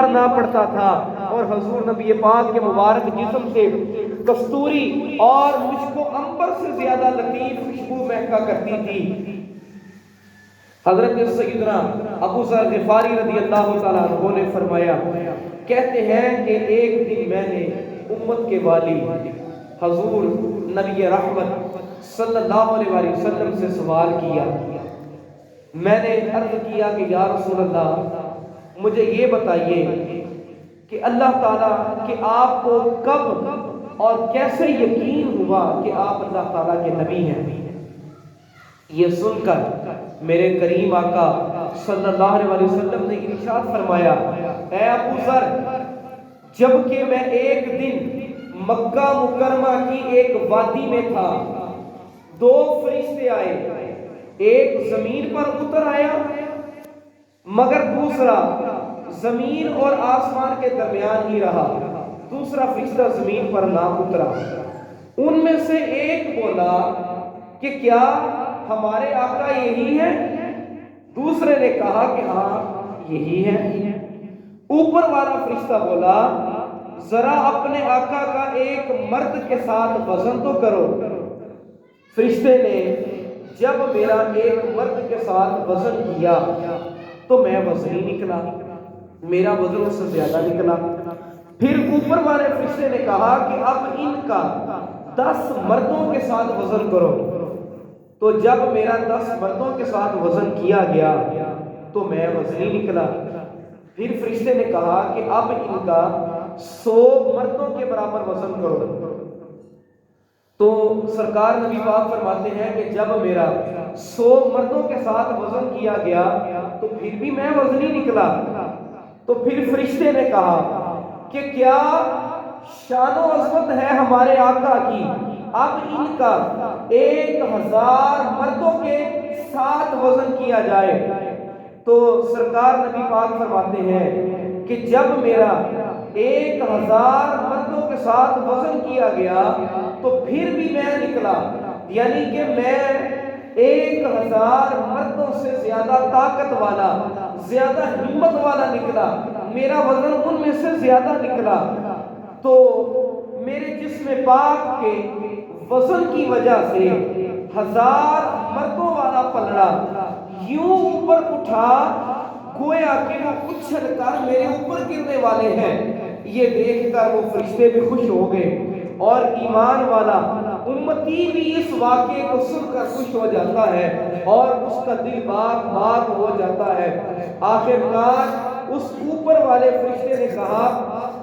کرنا پڑتا تھا، اور حضور نبی پاک کے مبارک جسم سے کستوری اور مشک و عنبر سے زیادہ لطیف خوشبو مہکا کرتی تھی۔ حضرت سیدنا ابو ذر غفاری رضی اللہ تعالیٰ عنہ نے فرمایا، کہتے ہیں کہ ایک دن میں نے امت کے والی حضور نبی رحمت صلی اللہ علیہ وسلم سے سوال کیا۔ میں نے عرض کیا کہ یا رسول اللہ، مجھے یہ بتائیے کہ اللہ تعالیٰ کہ آپ کو کب اور کیسے یقین ہوا کہ آپ اللہ تعالیٰ کے نبی ہیں؟ یہ سن کر میرے کریم آقا صلی اللہ علیہ وسلم نے ارشاد فرمایا، اے ابو ذر، جب کہ میں ایک دن مکہ مکرمہ کی ایک وادی میں تھا، دو فرشتے آئے، ایک زمین پر اتر آیا مگر دوسرا زمین اور آسمان کے درمیان ہی رہا، دوسرا فرشتہ زمین پر نہ اترا۔ ان میں سے ایک بولا کہ کیا ہمارے آقا یہی ہے؟ دوسرے نے کہا کہ ہاں یہی ہے۔ اوپر والا فرشتہ بولا، ذرا اپنے آقا کا ایک مرد کے ساتھ وزن تو کرو۔ فرشتے نے جب میرا ایک مرد کے ساتھ وزن کیا تو میں وزنی نکلا، میرا وزن اس سے زیادہ نکلا۔ پھر اوپر والے فرشتے نے کہا کہ اب ان کا 10 مردوں کے ساتھ وزن کرو۔ تو جب میرا 10 مردوں کے ساتھ وزن کیا گیا تو میں وزنی نکلا۔ پھر فرشتے نے کہا کہ اب ان کا 100 مردوں کے برابر وزن کرو۔ تو سرکار نبی پاک فرماتے ہیں کہ جب میرا 100 مردوں کے ساتھ وزن کیا گیا تو پھر بھی میں وزنی نکلا۔ تو پھر فرشتے نے کہا کہ کیا شان و عظمت ہے ہمارے آقا کی، اب ان کا 1000 مردوں کے ساتھ وزن کیا جائے۔ تو سرکار نبی پاک فرماتے ہیں کہ جب میرا 1000 مردوں کے ساتھ وزن کیا گیا تو پھر بھی میں نکلا، یعنی کہ میں 1000 مردوں سے زیادہ طاقت والا، زیادہ ہمت والا نکلا، میرا وزن ان میں سے زیادہ نکلا۔ تو میرے جسم پاک کے وزن کی وجہ سے 1000 مردوں والا پلڑا یوں اوپر اٹھا گویا کہ وہ اچھل کر میرے اوپر گرنے والے ہیں۔ یہ دیکھ کر وہ فرشتے بھی خوش ہو گئے، اور ایمان والا امتی بھی اس واقعے کو سن کر خوش ہو جاتا ہے اور اس کا دل باغ باغ ہو جاتا ہے۔ آخر کار اس اوپر والے فرشتے نے کہا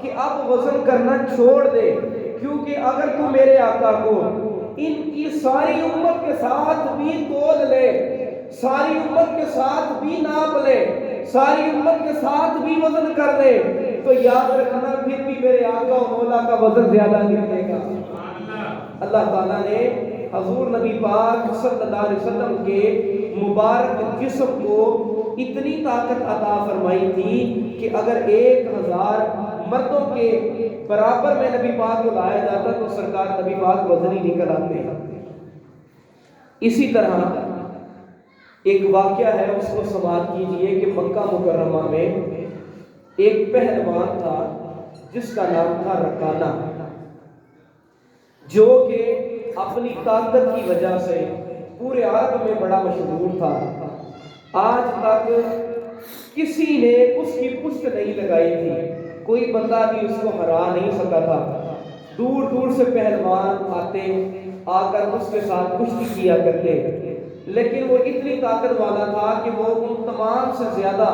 کہ اب وزن کرنا چھوڑ دے، کیونکہ اگر تو میرے آقا کو ان کی ساری امت کے ساتھ بھی تول لے، ساری امت کے ساتھ بھی ناپ لے، ساری امت کے ساتھ بھی وزن کر لے، تو یاد رکھنا پھر بھی میرے آقا و مولا کا وزن زیادہ نکلے گا۔ اللہ تعالیٰ نے حضور نبی پاک صلی اللہ علیہ وسلم کے مبارک جسم کو اتنی طاقت عطا فرمائی تھی کہ اگر 1000 مردوں کے برابر میں نبی پاک کو لایا جاتا تو سرکار نبی پاک وزنی نکل آتے۔ اسی طرح ایک واقعہ ہے، اس کو سماعت کیجئے کہ مکہ مکرمہ میں ایک پہلوان تھا جس کا نام تھا رکانہ، جو کہ اپنی طاقت کی وجہ سے پورے عرب میں بڑا مشہور تھا۔ آج تک کسی نے اس کی پشت نہیں لگائی تھی، کوئی بندہ بھی اس کو ہرا نہیں سکا تھا۔ دور دور سے پہلوان آتے، آ کر اس کے ساتھ کشتی کیا کرتے، لیکن وہ اتنی طاقت والا تھا کہ وہ ان تمام سے زیادہ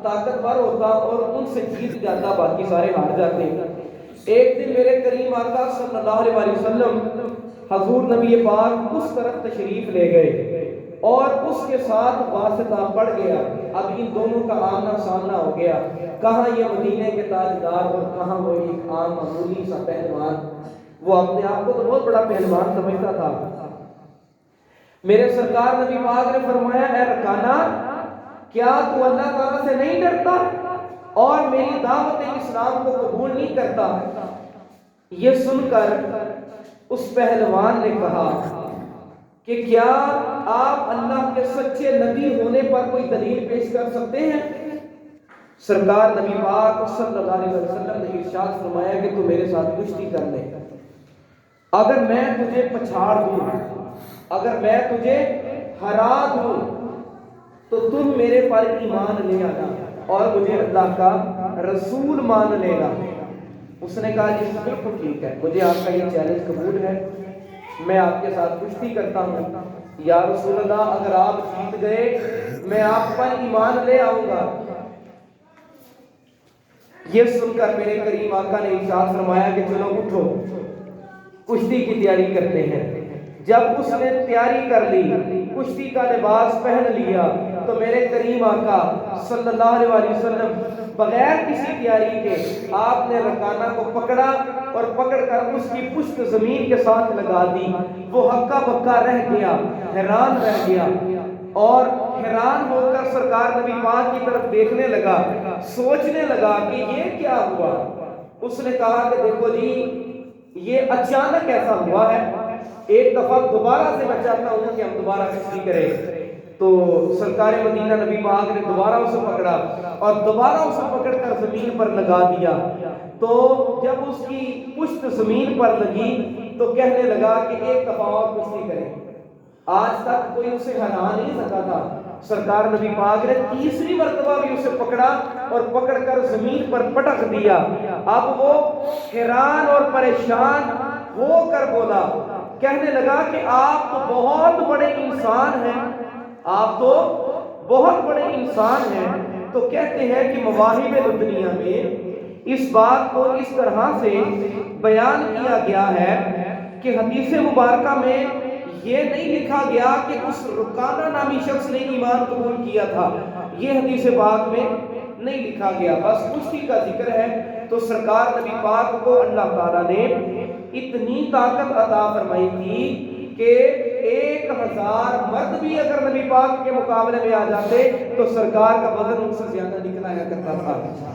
طاقتور ہوتا اور ان سے جیت جاتا، باقی سارے ہار جاتے۔ ایک دن میرے کریم آقا صلی اللہ علیہ وسلم حضور نبی پاک اس طرف تشریف لے گئے اور اس کے ساتھ واسطہ پڑ گیا۔ اب ان دونوں کا آمنا سامنا ہو گیا، کہاں یہ مدینے کے تاجدار اور کہاں وہ ایک عام معمولی سا پہلوان۔ وہ اپنے آپ کو تو بہت بڑا پہلوان سمجھتا تھا۔ میرے سرکار نبی پاک نے فرمایا، اے رکانہ، کیا تو اللہ تعالیٰ سے نہیں ڈرتا اور میری دعوت اسلام کو قبول نہیں کرتا؟ یہ سن کر اس پہلوان نے کہا کہ کیا آپ اللہ کے سچے نبی ہونے پر کوئی دلیل پیش کر سکتے ہیں؟ سرکار نبی پاک صلی اللہ علیہ وسلم نے ارشاد فرمایا کہ تو میرے ساتھ کشتی کر لے، اگر میں تجھے پچھاڑ دوں، اگر میں تجھے ہرا دوں تو تم میرے پر ایمان لے آنا اور مجھے اللہ کا رسول مان لینا۔ اس نے کہا جی بالکل ٹھیک ہے، مجھے آپ کا یہ چیلنج قبول ہے، میں آپ کے ساتھ کشتی کرتا ہوں۔ یا رسول اللہ اگر آپ جیت گئے میں آپ پر ایمان لے آؤں گا۔ یہ سن کر میرے کریم آقا نے ارشاد فرمایا کہ چلو اٹھو، کشتی کی تیاری کرتے ہیں۔ جب اس نے تیاری کر لی، کشتی کا لباس پہن لیا، تو میرے کریم آقا صلی اللہ علیہ وسلم بغیر کسی تیاری کے آپ نے رکانہ کو پکڑا اور پکڑ کر اس کی پشت زمین کے ساتھ لگا دی۔ وہ ہکا بکا رہ گیا، حیران رہ گیا، اور حیران ہو کر سرکار نبی پاک کی طرف دیکھنے لگا، سوچنے لگا کہ یہ کیا ہوا۔ اس نے کہا کہ دیکھو جی یہ اچانک ایسا ہوا ہے، ایک دفعہ دوبارہ سے میں چاہتا ہوں کہ ہم دوبارہ کشتی کریں۔ تو سرکار مدینہ نبی پاک نے دوبارہ اسے پکڑا اور دوبارہ اسے پکڑ کر زمین پر لگا دیا۔ تو جب اس کی پشت زمین پر لگی تو کہنے لگا کہ ایک دفعہ اور کشتی کریں۔ آج تک کوئی اسے ہرا نہیں سکا تھا، سرکار نبی پاک نے تیسری مرتبہ بھی اسے پکڑا اور پکڑ کر زمین پر پٹک دیا۔ اب وہ حیران اور پریشان ہو کر بولا، کہنے لگا کہ آپ تو بہت بڑے انسان ہیں، آپ تو بہت بڑے انسان ہیں۔ تو کہتے ہیں کہ مواہب لدنیہ میں اس بات کو اس طرح سے بیان کیا گیا ہے کہ حدیث مبارکہ میں یہ نہیں لکھا گیا کہ اس رکانہ نامی شخص نے ایمان قبول کیا تھا، یہ حدیث پاک میں نہیں لکھا گیا، بس کشتی کا ذکر ہے۔ تو سرکار نبی پاک کو اللہ تعالیٰ نے اتنی طاقت عطا فرمائی تھی کہ 1000 مرد بھی اگر نبی پاک کے مقابلے میں آ جاتے تو سرکار کا وزن ان سے زیادہ نکلا کرتا تھا۔